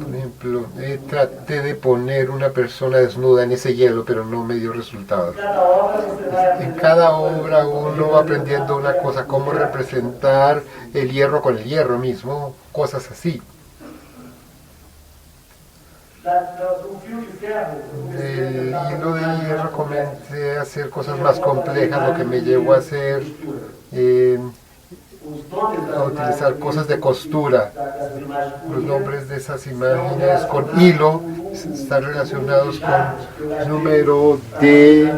Por ejemplo, traté de poner una persona desnuda en ese hielo, pero no me dio resultado. En cada obra uno va aprendiendo una cosa, cómo representar el hierro con el hierro mismo, cosas así. Del hilo de hierro comencé a hacer cosas más complejas, lo que me llevó a hacer a utilizar cosas de costura. Los nombres de esas imágenes con hilo están relacionados con el número de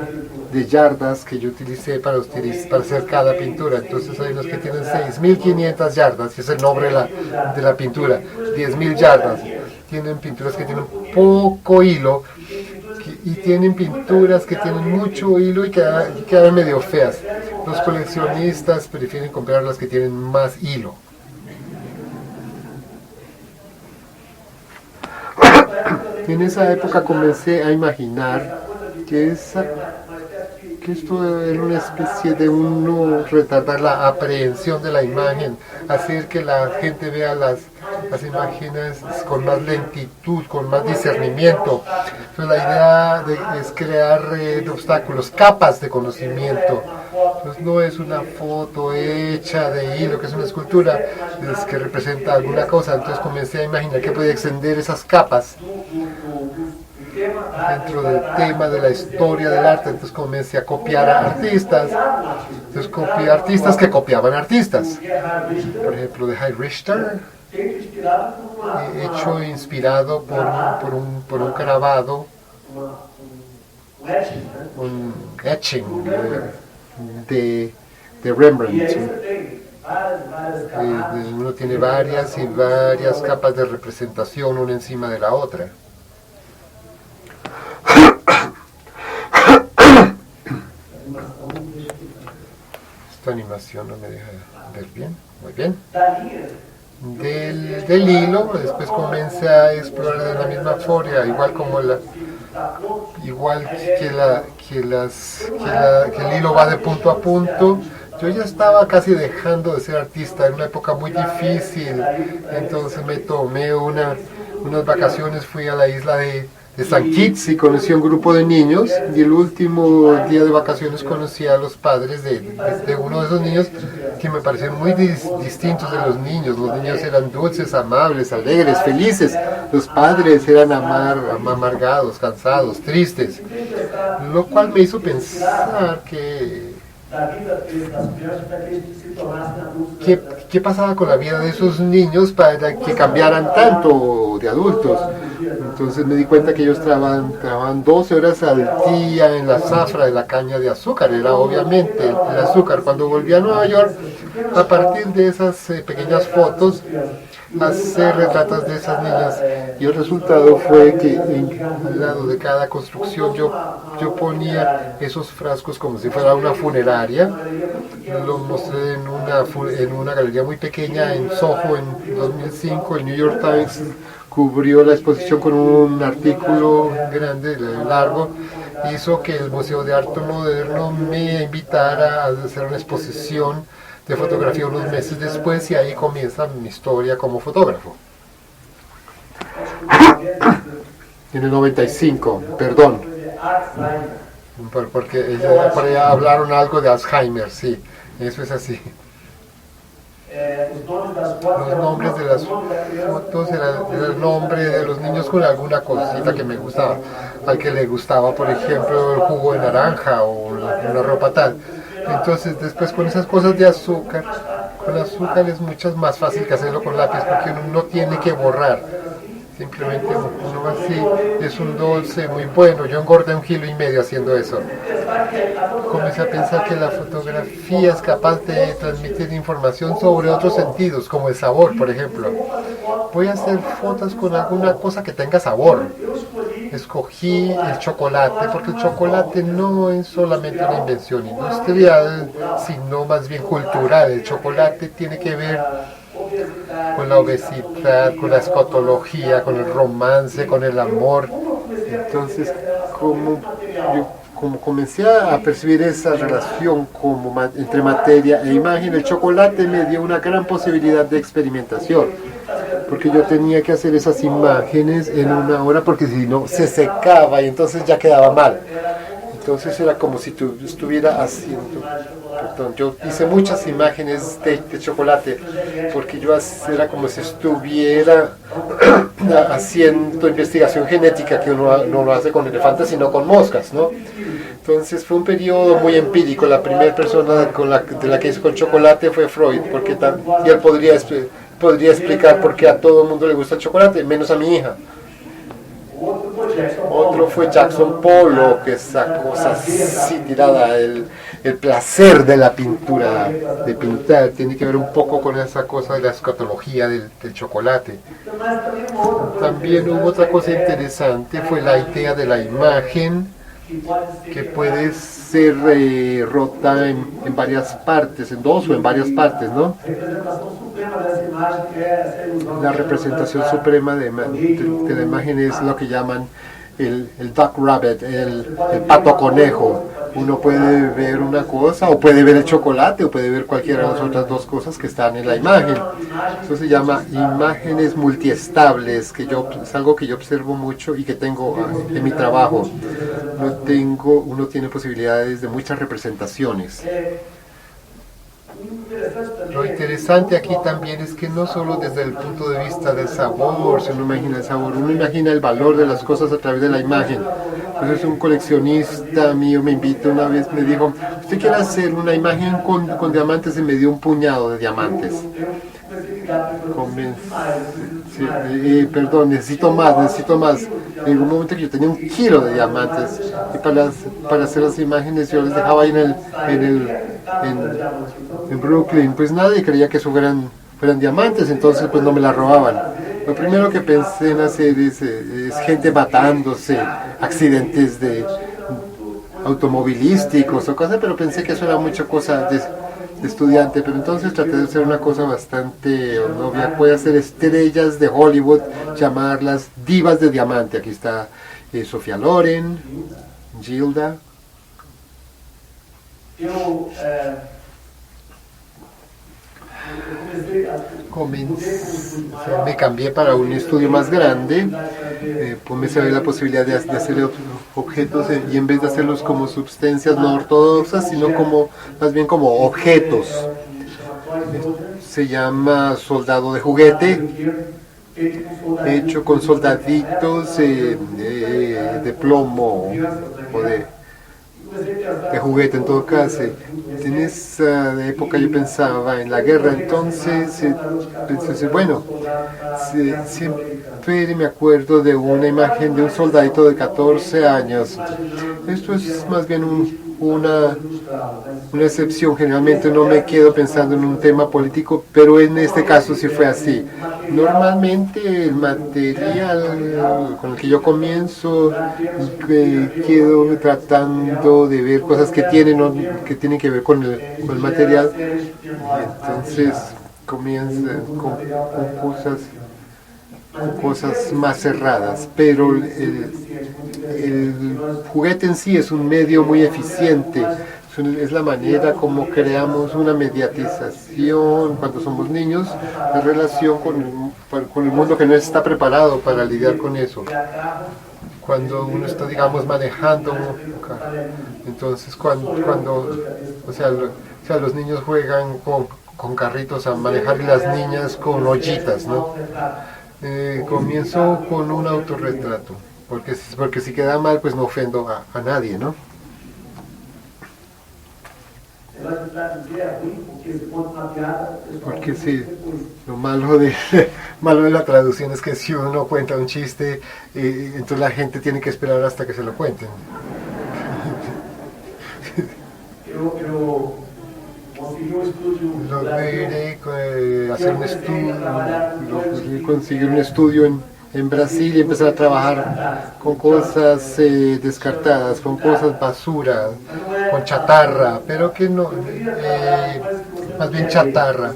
yardas que yo utilicé para hacer cada pintura. Entonces hay unos que tienen 6.500 yardas, y es el nombre de la pintura. 10.000 yardas. Tienen pinturas que tienen poco hilo y tienen pinturas que tienen mucho hilo y quedan medio feas. Los coleccionistas prefieren comprar las que tienen más hilo. En esa época comencé a imaginar que esto era una especie de uno retardar la aprehensión de la imagen, hacer que la gente vea las imágenes con más lentitud, con más discernimiento. Entonces la idea es crear obstáculos, capas de conocimiento. Entonces no es una foto hecha de hilo, que es una escultura, es que representa alguna cosa. Entonces comencé a imaginar que podía extender esas capas dentro del tema de la historia del arte. Entonces comencé a copiar a artistas. Entonces copié a artistas que copiaban artistas. Por ejemplo, de Heinrich Richter, inspirado por un grabado, un etching de Rembrandt. Uno tiene varias y varias capas de representación una encima de la otra. Esta animación no me deja ver bien. Muy bien. Del hilo, después comencé a explorar de la misma forma, igual que el hilo va de punto a punto. Yo ya estaba casi dejando de ser artista, en una época muy difícil. Entonces me tomé unas vacaciones, fui a la isla de San Kitts y conocí a un grupo de niños, y el último día de vacaciones conocí a los padres de uno de esos niños, que me parecieron muy distintos de los niños. Los niños eran dulces, amables, alegres, felices. Los padres eran amargados, cansados, tristes, lo cual me hizo pensar ¿qué pasaba con la vida de esos niños para que cambiaran tanto de adultos? Entonces me di cuenta que ellos trabajaban 12 horas al día en la zafra de la caña de azúcar. Era obviamente el azúcar. Cuando volví a Nueva York, a partir de esas pequeñas fotos, hacer retratos de esas niñas, y el resultado fue que al lado de cada construcción yo ponía esos frascos como si fuera una funeraria. Los mostré en una galería muy pequeña en Soho en 2005. El New York Times cubrió la exposición con un artículo grande, largo. Hizo que el Museo de Arte Moderno me invitara a hacer una exposición de fotografía unos meses después, y ahí comienza mi historia como fotógrafo. En el 95, perdón, porque por ahí hablaron algo de Alzheimer, sí, eso es así. Los nombres de las fotos eran el nombre de los niños con alguna cosita que me gustaba. Al que le gustaba, por ejemplo, el jugo de naranja o una ropa tal. Entonces después con esas cosas de azúcar, con azúcar es mucho más fácil que hacerlo con lápiz, porque uno no tiene que borrar. Simplemente uno así, es un dulce muy bueno. Yo engordé 1,5 kilos haciendo eso. Comencé a pensar que la fotografía es capaz de transmitir información sobre otros sentidos, como el sabor, por ejemplo. Voy a hacer fotos con alguna cosa que tenga sabor. Escogí el chocolate, porque el chocolate no es solamente una invención industrial, sino más bien cultural. El chocolate tiene que ver con la obesidad, con la escatología, con el romance, con el amor. Entonces, como comencé a percibir esa relación entre materia e imagen, el chocolate me dio una gran posibilidad de experimentación. porque yo tenía que hacer esas imágenes en una hora porque si no se secaba y entonces ya quedaba mal. Entonces era como si tú estuviera haciendo, perdón, yo hice muchas imágenes de chocolate porque era como si estuviera haciendo investigación genética que uno no lo hace con elefantes sino con moscas, ¿no? Entonces fue un periodo muy empírico. La primera persona de la que hice con chocolate fue Freud, porque y él podría explicar por qué a todo el mundo le gusta el chocolate, menos a mi hija. Otro fue Jackson Pollock, esa cosa así tirada, el placer de la pintura, de pintar, tiene que ver un poco con esa cosa de la escatología del chocolate. También hubo otra cosa interesante, fue la idea de la imagen, que puede ser rota en varias partes, en dos o en varias partes, ¿no? La representación suprema de la imagen es lo que llaman el duck rabbit, el pato conejo. Uno puede ver una cosa, o puede ver el chocolate, o puede ver cualquiera de las otras dos cosas que están en la imagen. Eso se llama imágenes multiestables, es algo que yo observo mucho y que tengo en mi trabajo. Uno tiene posibilidades de muchas representaciones. Lo interesante aquí también es que no solo desde el punto de vista del sabor se uno imagina el sabor, uno imagina el valor de las cosas a través de la imagen. Entonces un coleccionista mío me invitó una vez, me dijo, ¿usted quiere hacer una imagen con diamantes? Y me dio un puñado de diamantes. Perdón, necesito más. En un momento que yo tenía 1 kilo de diamantes y para hacer las imágenes yo les dejaba ahí en Brooklyn, pues nadie creía que eso fueran diamantes, entonces pues no me la robaban. Lo primero que pensé en hacer es gente matándose, accidentes automovilísticos o cosas, pero pensé que eso era mucha cosa de estudiante, pero entonces traté de hacer una cosa bastante obvia. Puede hacer estrellas de Hollywood, llamarlas divas de diamante. Aquí está Sofía Loren, Gilda. Me cambié para un estudio más grande, comencé a ver la posibilidad de hacer objetos y en vez de hacerlos como substancias no ortodoxas, sino más bien como objetos. Se llama soldado de juguete, hecho con soldaditos de plomo o de juguete en todo caso. En esa época yo pensaba en la guerra, entonces pensé, bueno, siempre me acuerdo de una imagen de un soldadito de 14 años. Esto es más bien una excepción. Generalmente no me quedo pensando en un tema político, pero en este caso sí fue así. Normalmente el material con el que yo comienzo, quedo tratando de ver cosas que tienen que ver con el material. Entonces comienzan con cosas más cerradas, pero el juguete en sí es un medio muy eficiente. Es la manera como creamos una mediatización cuando somos niños, en relación con el mundo que no está preparado para lidiar con eso. Cuando uno está, digamos, manejando un carro, entonces los niños juegan con carritos a manejar y las niñas con ollitas, ¿no? Comienzo con un autorretrato, porque si queda mal, pues no ofendo a nadie, ¿no? Porque sí, lo malo de la traducción es que si uno cuenta un chiste, entonces la gente tiene que esperar hasta que se lo cuenten. Logré hacer un estudio, conseguir un estudio en Brasil y empezar a trabajar con cosas descartadas, con cosas basura, con chatarra, pero que no, más bien chatarra.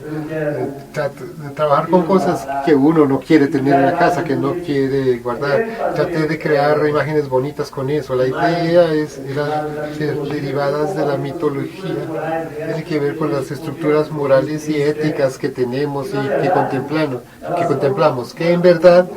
trabajar con cosas que uno no quiere tener en la casa, que no quiere guardar. Traté de crear imágenes bonitas con eso. La idea era ser derivadas de la mitología, tiene que ver con las estructuras morales y éticas que tenemos y que contemplamos, que en verdad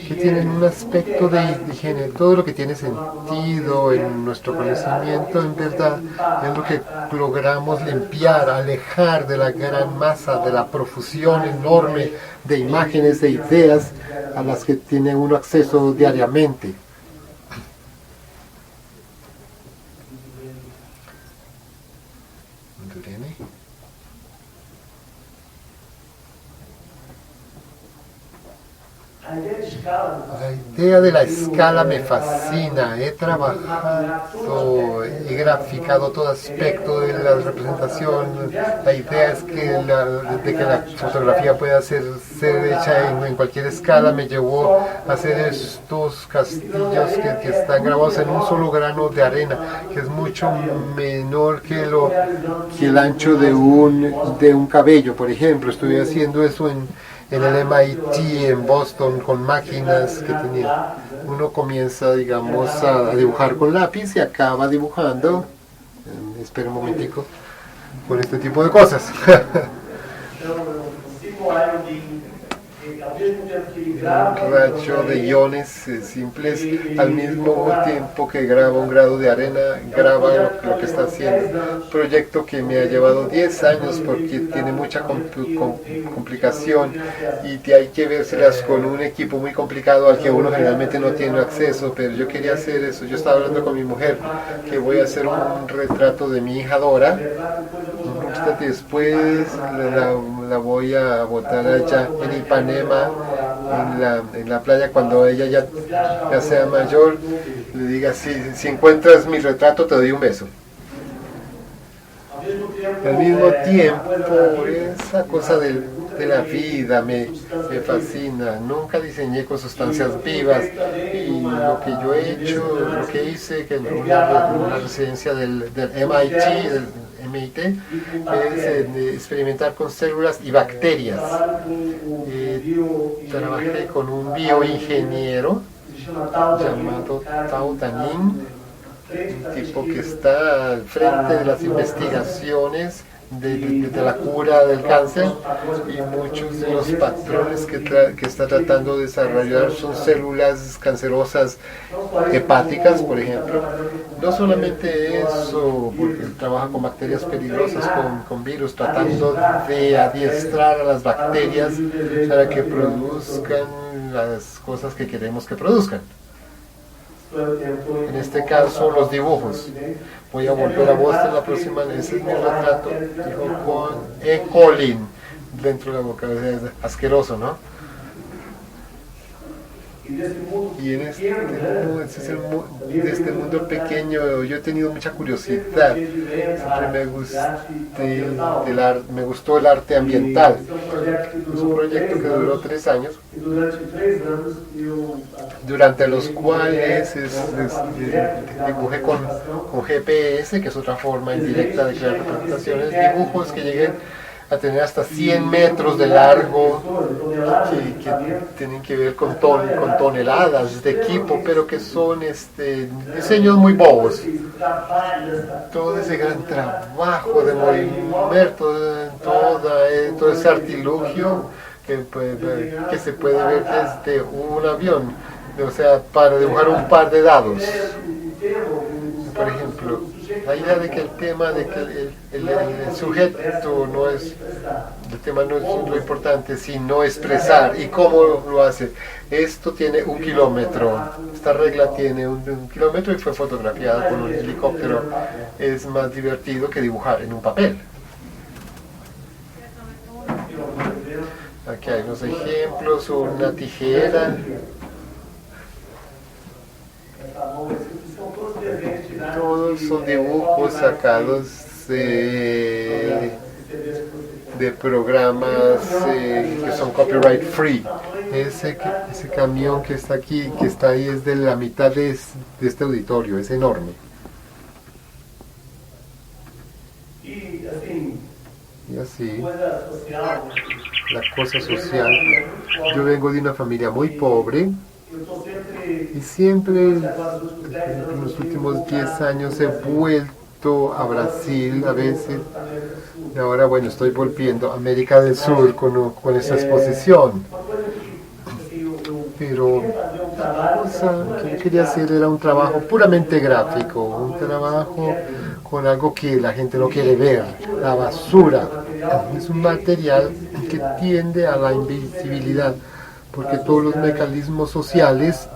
que tienen un aspecto de higiene. Todo lo que tiene sentido en nuestro conocimiento, en verdad, es lo que logramos limpiar, alejar de la gran masa, de la profusión enorme de imágenes, de ideas a las que tiene uno acceso diariamente. La idea de la escala me fascina. He trabajado, he graficado todo aspecto de la representación. La idea es que de que la fotografía pueda ser hecha en cualquier escala me llevó a hacer estos castillos que están grabados en un solo grano de arena, que es mucho menor que el ancho de un cabello, por ejemplo. Estuve haciendo eso en el MIT en Boston con máquinas que tenía. Uno comienza, digamos, a dibujar con lápiz y acaba dibujando, espera un momentico, con este tipo de cosas. Un rayo de iones simples, al mismo tiempo que graba un grado de arena, graba lo que está haciendo. Un proyecto que me ha llevado 10 años porque tiene mucha complicación y hay que vérselas con un equipo muy complicado al que uno generalmente no tiene acceso, pero yo quería hacer eso. Yo estaba hablando con mi mujer que voy a hacer un retrato de mi hija Dora. Después la voy a botar allá en Ipanema, en la playa, cuando ella ya sea mayor, le diga, si encuentras mi retrato te doy un beso. Al mismo tiempo, esa cosa de la vida me fascina. Nunca diseñé con sustancias vivas y lo que yo he hecho, lo que hice, que en una residencia del MIT, es experimentar con células y bacterias. Trabajé con un bioingeniero llamado Tao Tanin, un tipo que está al frente de las investigaciones de la cura del cáncer, y muchos de los patrones que está tratando de desarrollar son células cancerosas hepáticas, por ejemplo. No solamente eso, porque trabaja con bacterias peligrosas, con virus, tratando de adiestrar a las bacterias para que produzcan las cosas que queremos que produzcan. En este caso, los dibujos. Voy a volver a Boston la próxima vez. Ese es mi retrato, dijo, con E. coli dentro de la boca. Es asqueroso, ¿no? Y en este mundo pequeño yo he tenido mucha curiosidad. Siempre me gustó el arte ambiental. Es un proyecto que duró 3 años, durante los cuales dibujé con GPS, que es otra forma indirecta de crear representaciones, dibujos que llegué a tener hasta 100 metros de largo, que tienen que ver con toneladas de equipo, pero que son diseños muy bobos. Todo ese gran trabajo de mover todo ese artilugio que se puede ver desde un avión, o sea, para dibujar un par de dados. Por ejemplo, la idea de que el tema de que el sujeto no es lo importante, sino expresar. ¿Y cómo lo hace? Esto tiene 1 kilómetro. Esta regla tiene 1 kilómetro y fue fotografiada con un helicóptero. Es más divertido que dibujar en un papel. Aquí hay unos ejemplos, una tijera. Todos son dibujos sacados de programas que son copyright free. Ese camión que está aquí, que está ahí, es de la mitad de este auditorio, es enorme. Y así, la cosa social. Yo vengo de una familia muy pobre y siempre en los últimos 10 años he vuelto a Brasil a veces. Y ahora, bueno, estoy volviendo a América del Sur con esta exposición. Pero lo que yo quería hacer era un trabajo puramente gráfico, un trabajo con algo que la gente no quiere ver, la basura. Es un material que tiende a la invisibilidad, porque todos los mecanismos sociales,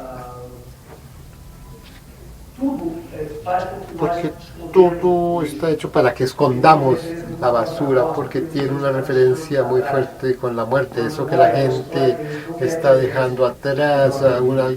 porque todo está hecho para que escondamos la basura, porque tiene una referencia muy fuerte con la muerte, eso que la gente está dejando atrás, alguna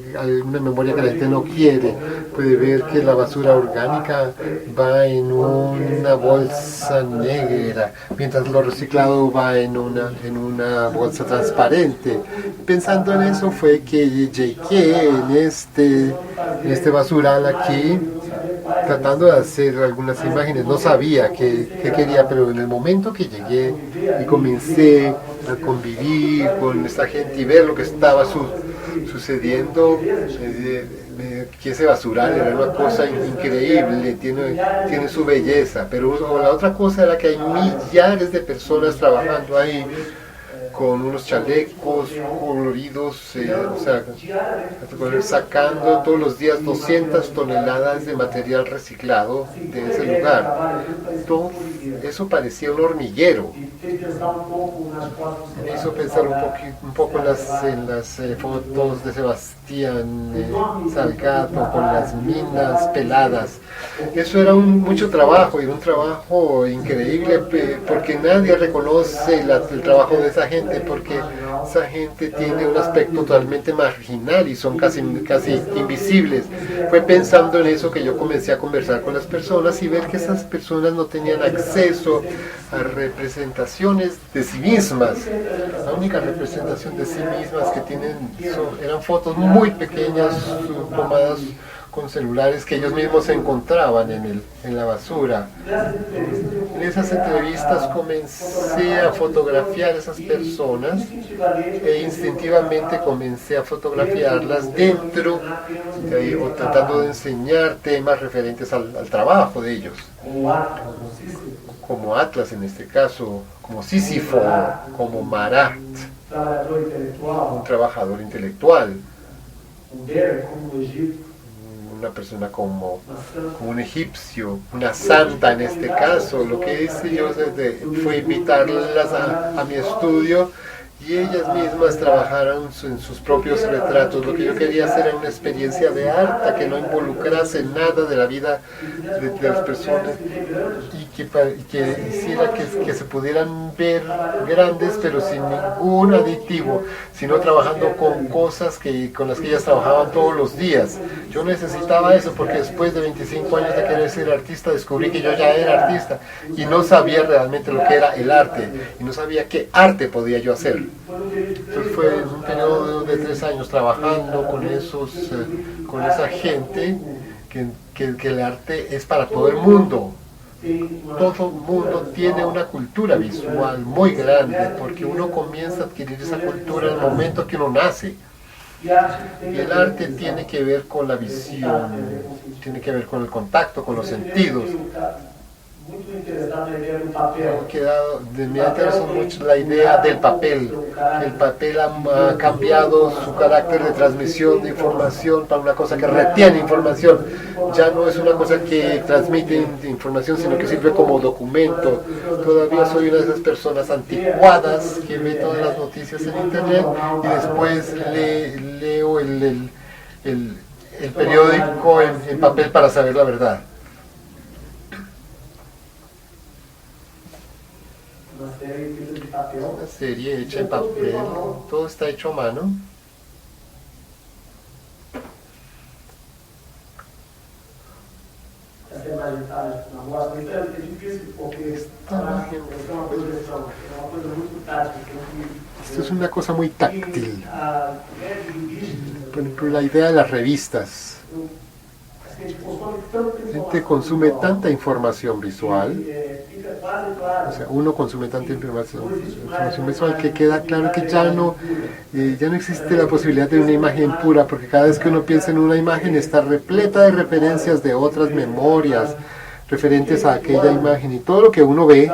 memoria que la gente no quiere. Puede ver que la basura orgánica va en una bolsa negra, mientras lo reciclado va en una bolsa transparente. Pensando en eso fue que llegué en este basural aquí, tratando de hacer algunas imágenes. No sabía qué quería, pero en el momento que llegué y comencé a convivir con esta gente y ver lo que estaba sucediendo, que ese basural era una cosa increíble, tiene su belleza, pero la otra cosa era que hay millares de personas trabajando ahí con unos chalecos coloridos, sacando todos los días 200 toneladas de material reciclado de ese lugar. Todo eso parecía un hormiguero. Me hizo pensar un poco en las fotos de Sebastián Salgado con las minas peladas. Eso era mucho trabajo, y un trabajo increíble, porque nadie reconoce el trabajo de esa gente, porque esa gente tiene un aspecto totalmente marginal y son casi invisibles. Fue pensando en eso que yo comencé a conversar con las personas y ver que esas personas no tenían acceso a representaciones de sí mismas. La única representación de sí mismas que tienen eran fotos muy pequeñas tomadas con celulares que ellos mismos encontraban en la basura. En esas entrevistas comencé a fotografiar a esas personas e instintivamente comencé a fotografiarlas dentro o tratando de enseñar temas referentes al trabajo de ellos, como Atlas en este caso, como Sísifo, como Marat, un trabajador intelectual, una persona como un egipcio, una santa en este caso. Lo que hice yo fue invitarlas a mi estudio y ellas mismas trabajaron en sus propios retratos. Lo que yo quería hacer era una experiencia de arte que no involucrase nada de la vida de las personas y que hiciera que se pudieran ver grandes, pero sin ningún aditivo, sino trabajando con cosas con las que ellas trabajaban todos los días. Yo necesitaba eso porque después de 25 años de querer ser artista descubrí que yo ya era artista y no sabía realmente lo que era el arte y no sabía qué arte podía yo hacer. Entonces fue un periodo de 3 años trabajando con esa gente que el arte es para todo el mundo. Todo el mundo tiene una cultura visual muy grande porque uno comienza a adquirir esa cultura en el momento que uno nace. Y el arte tiene que ver con la visión, tiene que ver con el contacto, con los sentidos. Me interesó mucho la idea del papel. El papel ha cambiado su carácter de transmisión de información para una cosa que retiene información. Ya no es una cosa que transmite información, sino que sirve como documento. Todavía soy una de esas personas anticuadas que ve todas las noticias en internet y después leo el periódico en papel para saber la verdad. Una serie hecha en papel, todo está hecho a mano. Esto es una cosa muy táctil. Por ejemplo, la idea de las revistas. La gente consume tanta información visual O sea, uno consume tanta información visual que queda claro que ya no existe la posibilidad de una imagen pura, porque cada vez que uno piensa en una imagen está repleta de referencias de otras memorias referentes a aquella imagen, y todo lo que uno ve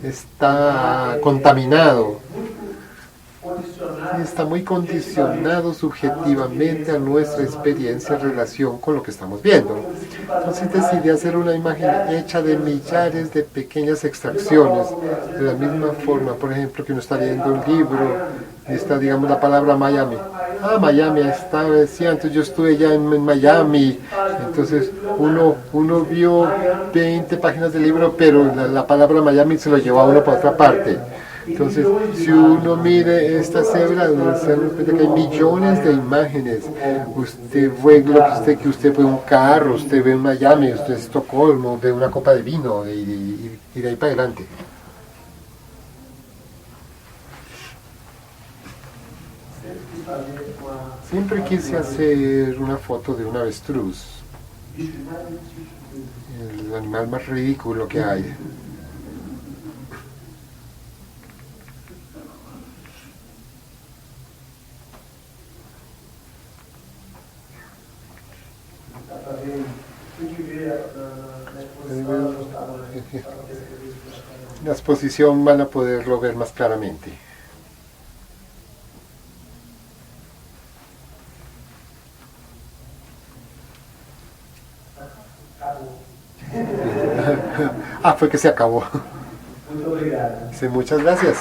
está contaminado, está muy condicionado subjetivamente a nuestra experiencia en relación con lo que estamos viendo. Entonces decidí hacer una imagen hecha de millares de pequeñas extracciones, de la misma forma, por ejemplo, que uno está leyendo un libro y está, digamos, la palabra Miami. Ah, Miami, sí, antes yo estuve ya en Miami. Entonces uno vio 20 páginas del libro, pero la palabra Miami se lo llevó a uno para otra parte. Entonces, si uno mire esta cebra, se da cuenta que hay millones de imágenes. Usted ve que usted ve un carro, usted ve un Miami, usted ve Estocolmo, ve una copa de vino y de ahí para adelante. Siempre quise hacer una foto de un avestruz, el animal más ridículo que hay. En la exposición van a poderlo ver más claramente. Fue que se acabó. Sí, muchas gracias.